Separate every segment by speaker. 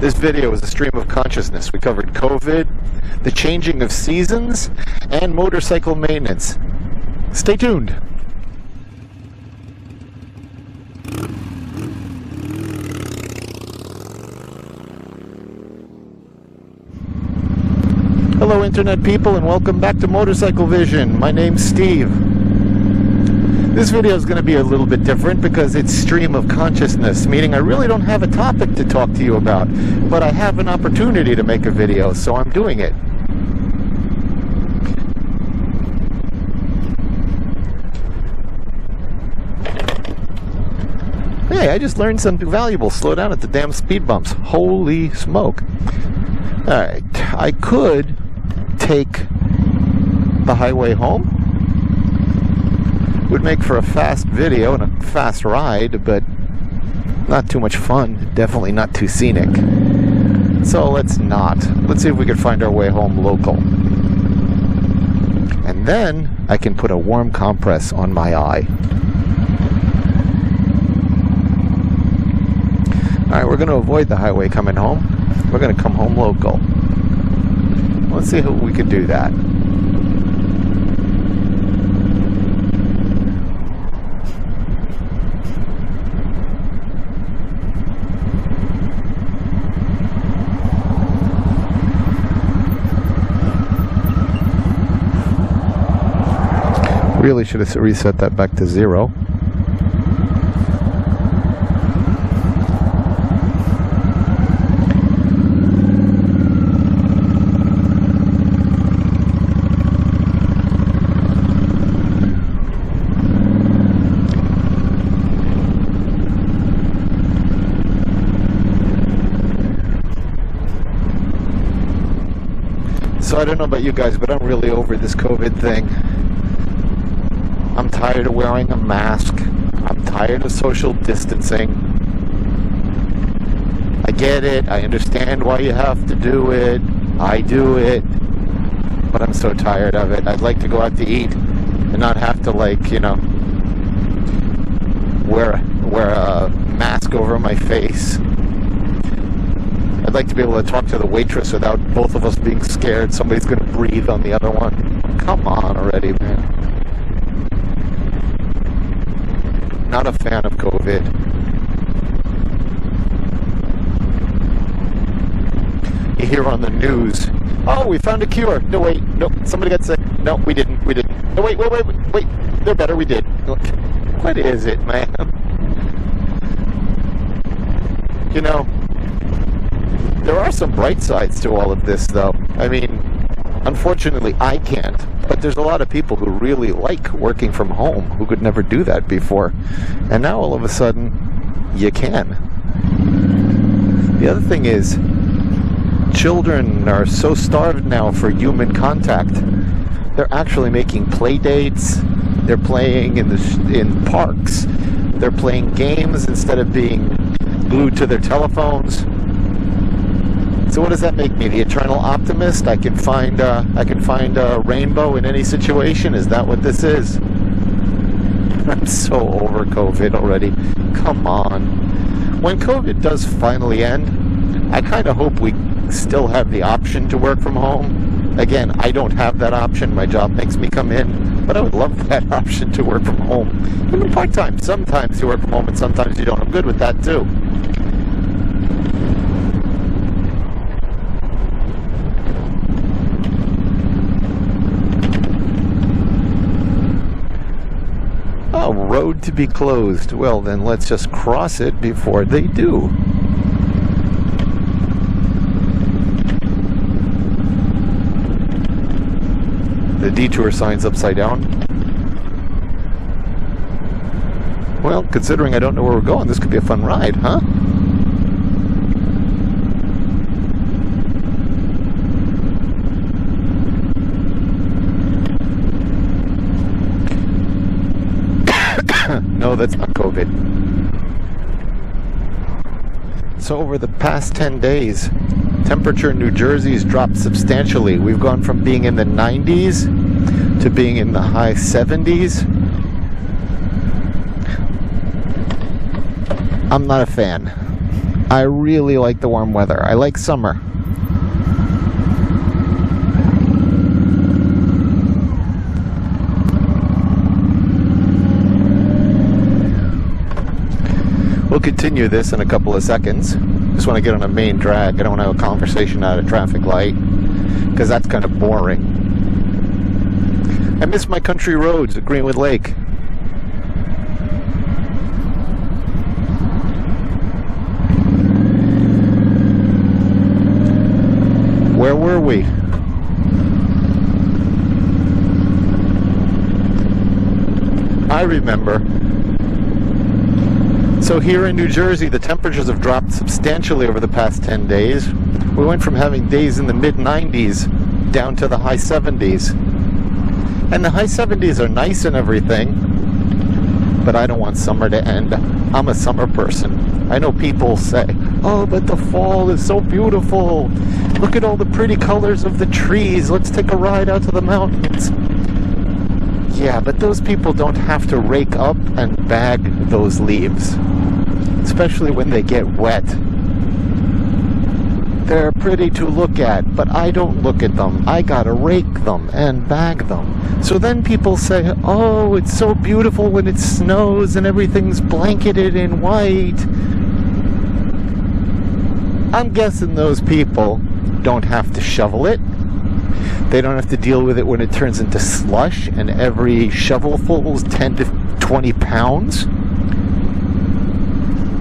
Speaker 1: This video is a stream of consciousness. We covered COVID, the changing of seasons, and motorcycle maintenance. Stay tuned. Hello Internet people, and welcome back to Motorcycle Vision. My name's Steve. This video is going to be a little bit different because it's stream of consciousness, meaning I really don't have a topic to talk to you about, but I have an opportunity to make a video, so I'm doing it. Hey, I just learned something valuable. Slow down at the damn speed bumps. Holy smoke. Alright, I could take the highway home. Would make for a fast video and a fast ride, but not too much fun. Definitely not too scenic. So let's not. Let's see if we can find our way home local. And then I can put a warm compress on my eye. Alright, we're going to avoid the highway coming home. We're going to come home local. Let's see how we could do that. Really should have reset that back to 0. So I don't know about you guys, but I'm really over this COVID thing. I'm tired of wearing a mask. I'm tired of social distancing. I get it. I understand why you have to do it. I do it. But I'm so tired of it. I'd like to go out to eat and not have to, like, you know, wear a mask over my face. I'd like to be able to talk to the waitress without both of us being scared somebody's going to breathe on the other one. Come on already, man. Not a fan of COVID. You hear on the news, oh, we found a cure. No, wait, nope, somebody got sick. No, we didn't. No, wait, they're better, we did. Look, what is it, man? You know, there are some bright sides to all of this, though. I mean, unfortunately, I can't. But there's a lot of people who really like working from home who could never do that before. And now all of a sudden, you can. The other thing is, children are so starved now for human contact. They're actually making play dates. They're playing in parks. They're playing games instead of being glued to their telephones. So what does that make me? The eternal optimist? I can find a rainbow in any situation? Is that what this is? I'm so over COVID already. Come on. When COVID does finally end, I kind of hope we still have the option to work from home. Again, I don't have that option. My job makes me come in. But I would love that option to work from home. Even part-time. Sometimes you work from home and sometimes you don't. I'm good with that too. Oh, road to be closed. Well, then let's just cross it before they do. The detour sign's upside down. Well, considering I don't know where we're going, this could be a fun ride, huh? No, that's not COVID. So over the past 10 days, temperature in New Jersey's dropped substantially. We've gone from being in the 90s to being in the high 70s. I'm not a fan. I really like the warm weather. I like summer. We'll continue this in a couple of seconds. Just want to get on a main drag. I don't want to have a conversation at a traffic light, because that's kind of boring. I miss my country roads at Greenwood Lake. Where were we? I remember. So here in New Jersey, the temperatures have dropped substantially over the past 10 days. We went from having days in the mid-90s down to the high 70s. And the high 70s are nice and everything, but I don't want summer to end. I'm a summer person. I know people say, oh, but the fall is so beautiful. Look at all the pretty colors of the trees. Let's take a ride out to the mountains. Yeah, but those people don't have to rake up and bag those leaves, especially when they get wet. They're pretty to look at, but I don't look at them. I gotta rake them and bag them. So then people say, oh, it's so beautiful when it snows and everything's blanketed in white. I'm guessing those people don't have to shovel it. They don't have to deal with it when it turns into slush and every shovelful is 10 to 20 pounds.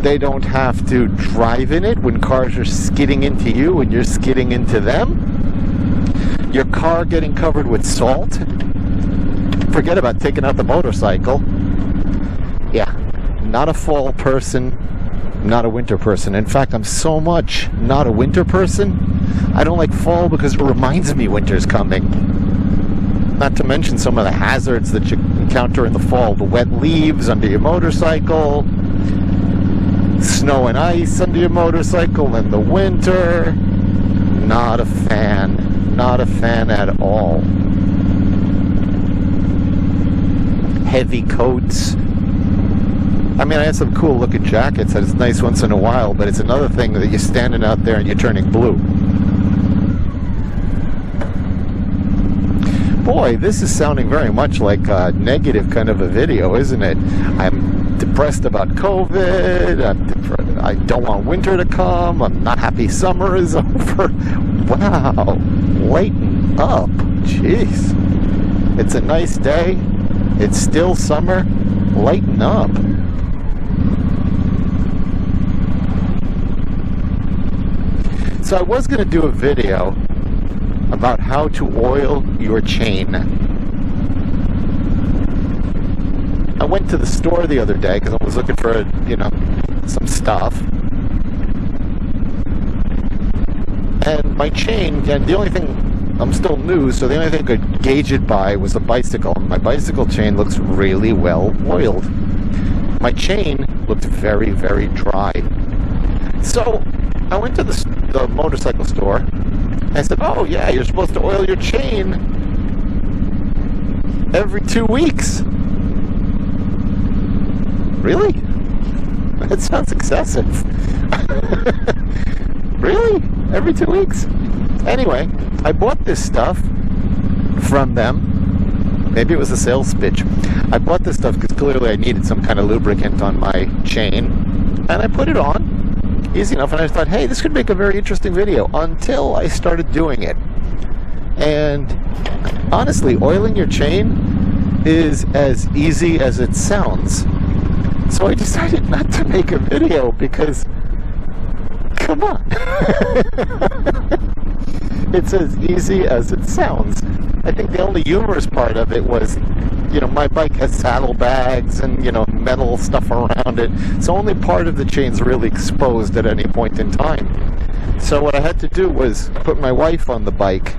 Speaker 1: They don't have to drive in it when cars are skidding into you and you're skidding into them. Your car getting covered with salt. Forget about taking out the motorcycle. Yeah, not a fall person, not a winter person. In fact, I'm so much not a winter person. I don't like fall because it reminds me winter's coming. Not to mention some of the hazards that you encounter in the fall. The wet leaves under your motorcycle, snow and ice under your motorcycle in the winter. Not a fan. Not a fan at all. Heavy coats. I mean, I had some cool looking jackets that it's nice once in a while, but it's another thing that you're standing out there and you're turning blue. Boy, this is sounding very much like a negative kind of a video, isn't it? I'm depressed about COVID. I don't want winter to come. I'm not happy summer is over. Wow. Lighten up. Jeez. It's a nice day. It's still summer. Lighten up. So I was going to do a video about how to oil your chain. I went to the store the other day because I was looking for, some stuff. And my chain, and the only thing, I'm still new, so the only thing I could gauge it by was a bicycle. My bicycle chain looks really well oiled. My chain looked very, very dry. So I went to the motorcycle store. I said, oh yeah, you're supposed to oil your chain every 2 weeks. Really? That sounds excessive. Really? Every 2 weeks? Anyway, I bought this stuff from them. Maybe it was a sales pitch. I bought this stuff because clearly I needed some kind of lubricant on my chain. And I put it on. Easy enough, and I thought, hey, this could make a very interesting video, until I started doing it. And honestly, oiling your chain is as easy as it sounds. So I decided not to make a video because, come on. It's as easy as it sounds. I think the only humorous part of it was, my bike has saddlebags and, metal stuff around it. So only part of the chain's really exposed at any point in time. So what I had to do was put my wife on the bike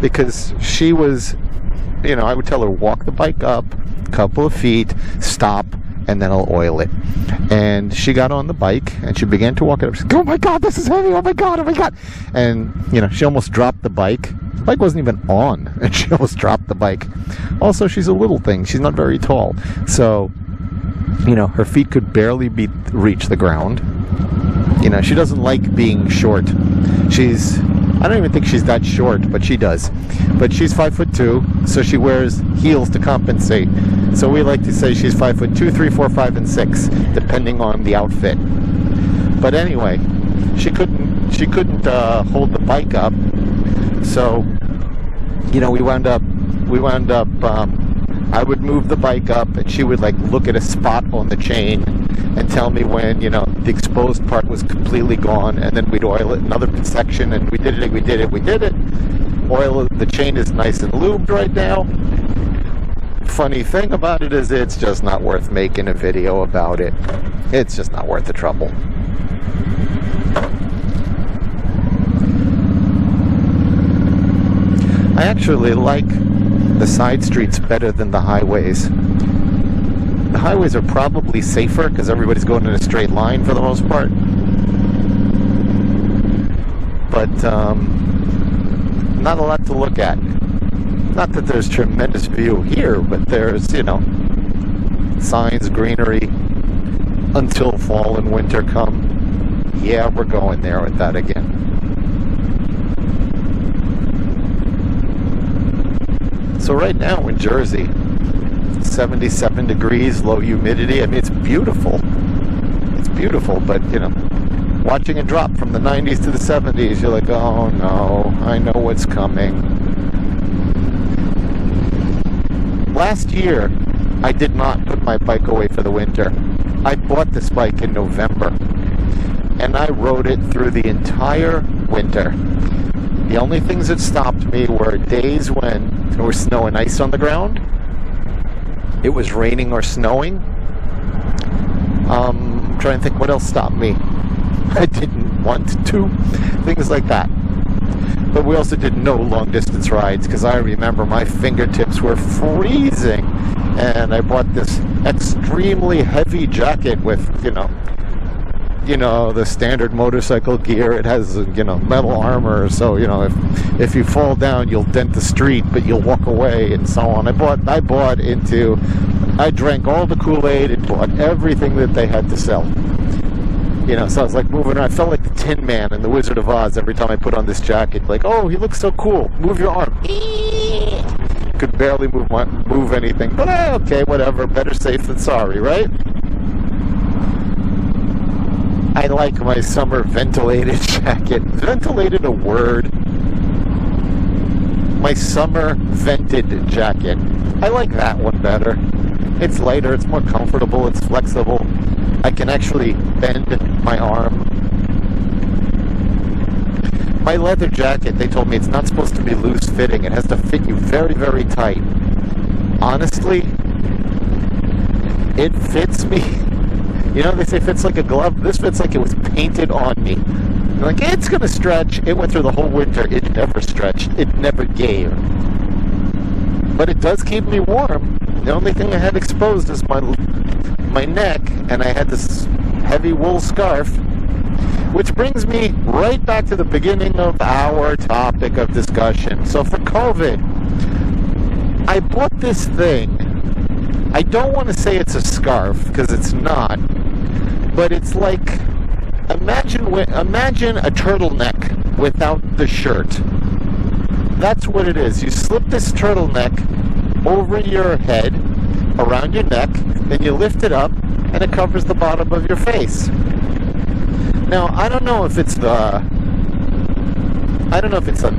Speaker 1: because she was, I would tell her, walk the bike up a couple of feet, stop, and then I'll oil it. And she got on the bike and she began to walk it up. She said, oh my God, this is heavy. Oh my God, oh my God. And, she almost dropped the bike. The bike wasn't even on and she almost dropped the bike. Also, she's a little thing. She's not very tall. So, her feet could barely reach the ground. You know, she doesn't like being short. I don't even think she's that short, but she does. But she's 5'2", so she wears heels to compensate. So we like to say she's 5'2", 3, 4, 5, and 6, depending on the outfit. But anyway, she couldn't hold the bike up. So, you know, we wound up. I would move the bike up, and she would like look at a spot on the chain and tell me when, you know, the exposed part was completely gone, and then we'd oil it another section, and we did it. Oil it. The chain is nice and lubed right now. Funny thing about it is it's just not worth making a video about it. It's just not worth the trouble. I actually like the side streets better than the highways. The highways are probably safer because everybody's going in a straight line for the most part. But not a lot to look at. Not that there's tremendous view here, but there's, you know, signs, greenery, until fall and winter come. Yeah, we're going there with that again. So right now in Jersey, 77 degrees, low humidity. I mean, it's beautiful. It's beautiful, but, you know, watching it drop from the 90s to the 70s, you're like, oh no, I know what's coming. Last year, I did not put my bike away for the winter. I bought this bike in November, and I rode it through the entire winter. The only things that stopped me were days when there was snow and ice on the ground. It was raining or snowing. I'm trying to think what else stopped me. I didn't want to. Things like that. But we also did no long distance rides because I remember my fingertips were freezing. And I bought this extremely heavy jacket with, you know, the standard motorcycle gear. It has, you know, metal armor, so, you know, if you fall down, you'll dent the street, but you'll walk away, and so on. I drank all the Kool-Aid and bought everything that they had to sell. You know, so I was like moving around. I felt like the Tin Man in The Wizard of Oz every time I put on this jacket. Like, oh, he looks so cool. Move your arm. Could barely move anything, but okay, whatever. Better safe than sorry, right? I like my summer ventilated jacket. Is ventilated a word? My summer vented jacket. I like that one better. It's lighter, it's more comfortable, it's flexible. I can actually bend my arm. My leather jacket, they told me it's not supposed to be loose fitting. It has to fit you very, very tight. Honestly, it fits me. You know, they say it fits like a glove. This fits like it was painted on me. They're like, it's going to stretch. It went through the whole winter. It never stretched. It never gave. But it does keep me warm. The only thing I had exposed is my neck, and I had this heavy wool scarf. Which brings me right back to the beginning of our topic of discussion. So for COVID, I bought this thing. I don't want to say it's a scarf, because it's not. But it's like, imagine a turtleneck without the shirt. That's what it is. You slip this turtleneck over your head, around your neck, then you lift it up, and it covers the bottom of your face. Now, I don't know if it's the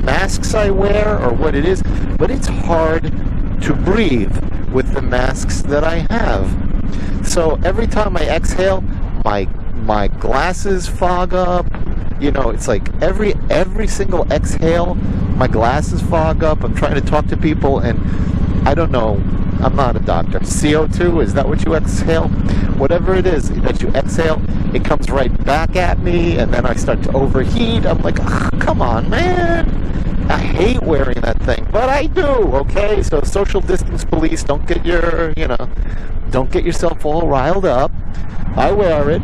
Speaker 1: masks I wear or what it is, but it's hard to breathe with the masks that I have. So every time I exhale, my glasses fog up. You know, it's like every single exhale, my glasses fog up. I'm trying to talk to people, and I don't know. I'm not a doctor. CO2, is that what you exhale? Whatever it is that you exhale, it comes right back at me, and then I start to overheat. I'm like, come on, man. I hate wearing that thing, but I do, okay? So social distance police, don't get yourself all riled up. I wear it,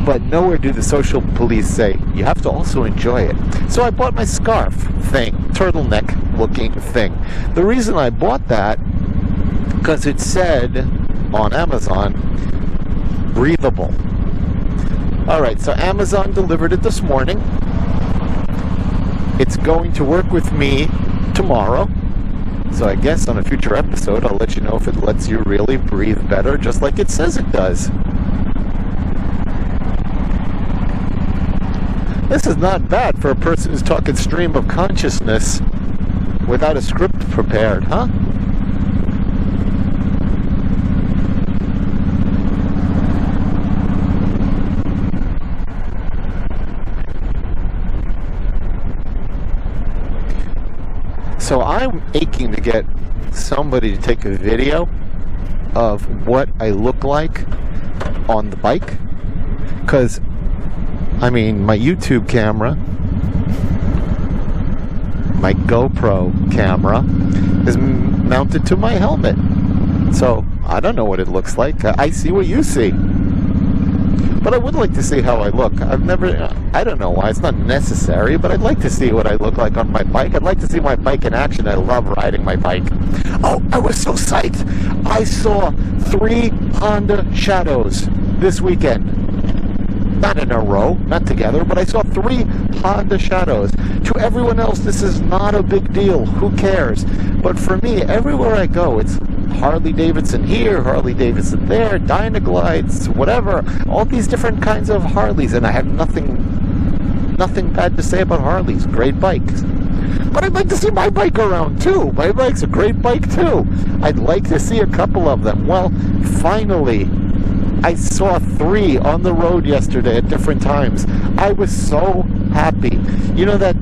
Speaker 1: but nowhere do the social police say, you have to also enjoy it. So I bought my scarf thing, turtleneck looking thing. The reason I bought that, because it said on Amazon, breathable. Alright, so Amazon delivered it this morning. It's going to work with me tomorrow. So I guess on a future episode, I'll let you know if it lets you really breathe better, just like it says it does. This is not bad for a person who's talking stream of consciousness without a script prepared, huh? So I'm aching to get somebody to take a video of what I look like on the bike, because I mean, my YouTube camera, my GoPro camera, is mounted to my helmet. So, I don't know what it looks like. I see what you see. But I would like to see how I look. I don't know why. It's not necessary, but I'd like to see what I look like on my bike. I'd like to see my bike in action. I love riding my bike. Oh, I was so psyched. I saw 3 Honda Shadows this weekend. Not in a row, not together, but I saw 3 Honda Shadows. To everyone else, this is not a big deal. Who cares? But for me, everywhere I go, it's Harley Davidson here, Harley Davidson there, Dynaglides, whatever. All these different kinds of Harleys, and I have nothing bad to say about Harleys. Great bikes. But I'd like to see my bike around too. My bike's a great bike too. I'd like to see a couple of them. Well, finally, I saw 3 on the road yesterday at different times. I was so happy. You know that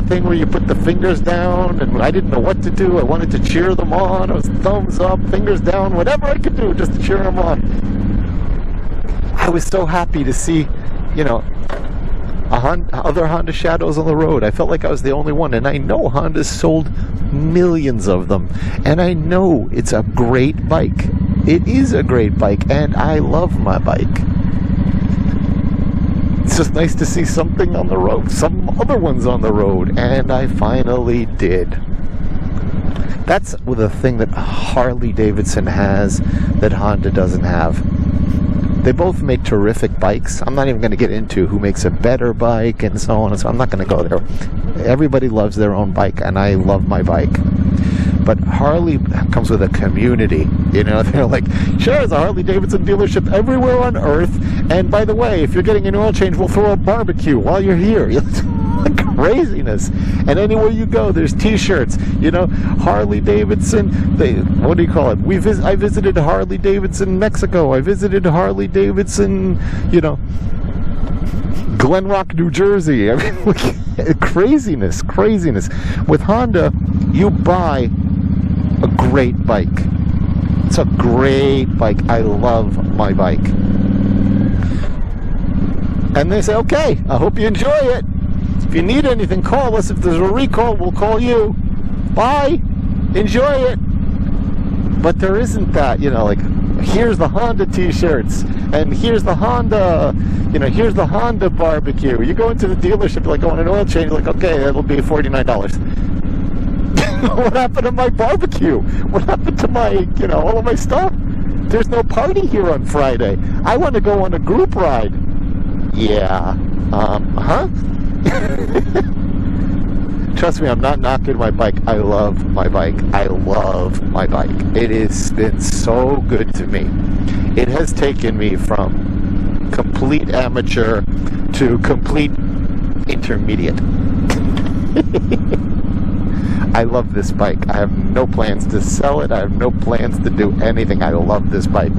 Speaker 1: thing where you put the fingers down, and I didn't know what to do. I wanted to cheer them on. It was thumbs up, fingers down, whatever I could do just to cheer them on. I was so happy to see, other Honda Shadows on the road. I felt like I was the only one, and I know Honda's sold millions of them, and I know it's a great bike. It is a great bike, and I love my bike. It's just nice to see something on the road, some other ones on the road, and I finally did. That's the thing that Harley Davidson has that Honda doesn't have. They both make terrific bikes. I'm not even going to get into who makes a better bike and so on and so on. I'm not going to go there. Everybody loves their own bike, and I love my bike. But Harley comes with a community. They're like, sure, there's a Harley Davidson dealership everywhere on earth. And by the way, if you're getting an oil change, we'll throw a barbecue while you're here. Craziness. And anywhere you go, there's t-shirts. Harley Davidson, what do you call it? I visited Harley Davidson, Mexico. I visited Harley Davidson, Glen Rock, New Jersey. I mean, craziness. With Honda, you buy a great bike. It's a great bike. I love my bike. And they say, okay, I hope you enjoy it. If you need anything, call us. If there's a recall, we'll call you. Bye. Enjoy it. But there isn't that, here's the Honda t-shirts, and here's the Honda, here's the Honda barbecue. You go into the dealership, like, going an oil change, like, okay, it'll be $49. What happened to my barbecue? What happened to my, all of my stuff? There's no party here on Friday. I want to go on a group ride. Yeah. Trust me, I'm not knocking my bike. I love my bike. It has been so good to me. It has taken me from complete amateur to complete intermediate. I love this bike. I have no plans to sell it. I have no plans to do anything. I love this bike.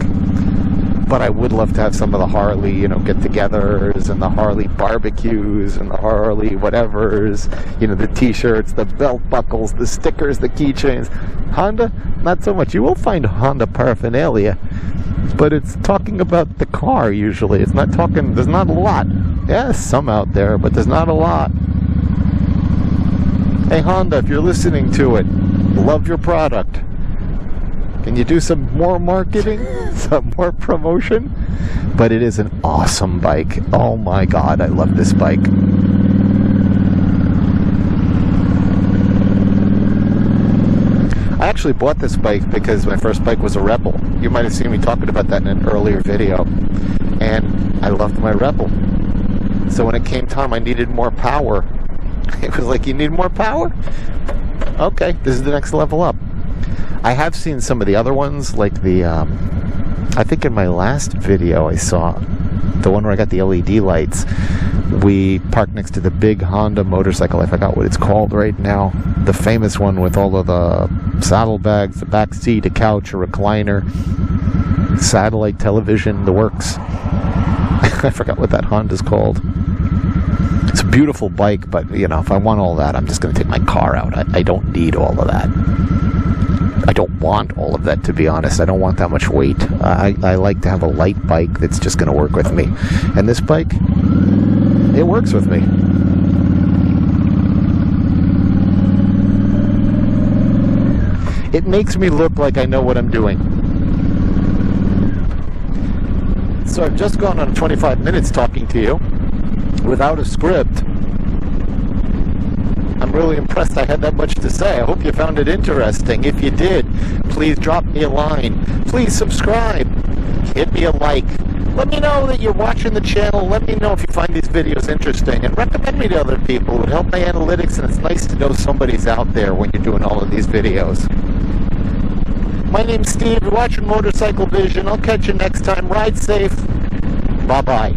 Speaker 1: But I would love to have some of the Harley, get-togethers, and the Harley barbecues, and the Harley whatevers, the t-shirts, the belt buckles, the stickers, the keychains. Honda, not so much. You will find Honda paraphernalia, but it's talking about the car usually. It's not talking, there's not a lot. Yeah, some out there, but there's not a lot. Hey Honda, if you're listening to it, love your product. Can you do some more marketing? Some more promotion? But it is an awesome bike. Oh my God, I love this bike. I actually bought this bike because my first bike was a Rebel. You might have seen me talking about that in an earlier video. and I loved my Rebel. So when it came time I needed more power, it was like, you need more power? Okay, this is the next level up. I have seen some of the other ones, like the, I think in my last video I saw the one where I got the LED lights. We parked next to the big Honda motorcycle. I forgot what it's called right now. The famous one with all of the saddlebags, the back seat, a couch, a recliner, satellite television, the works. I forgot what that Honda's called. It's a beautiful bike, but, you know, if I want all that, I'm just going to take my car out. I don't need all of that. I don't want all of that, to be honest. I don't want that much weight. I like to have a light bike that's just going to work with me. And this bike, it works with me. It makes me look like I know what I'm doing. So I've just gone on 25 minutes talking to you without a script. I'm really impressed I had that much to say. I hope you found it interesting. If you did, please drop me a line. Please subscribe. Hit me a like. Let me know that you're watching the channel. Let me know if you find these videos interesting. And recommend me to other people. It would help my analytics, and it's nice to know somebody's out there when you're doing all of these videos. My name's Steve. You're watching Motorcycle Vision. I'll catch you next time. Ride safe. Bye-bye.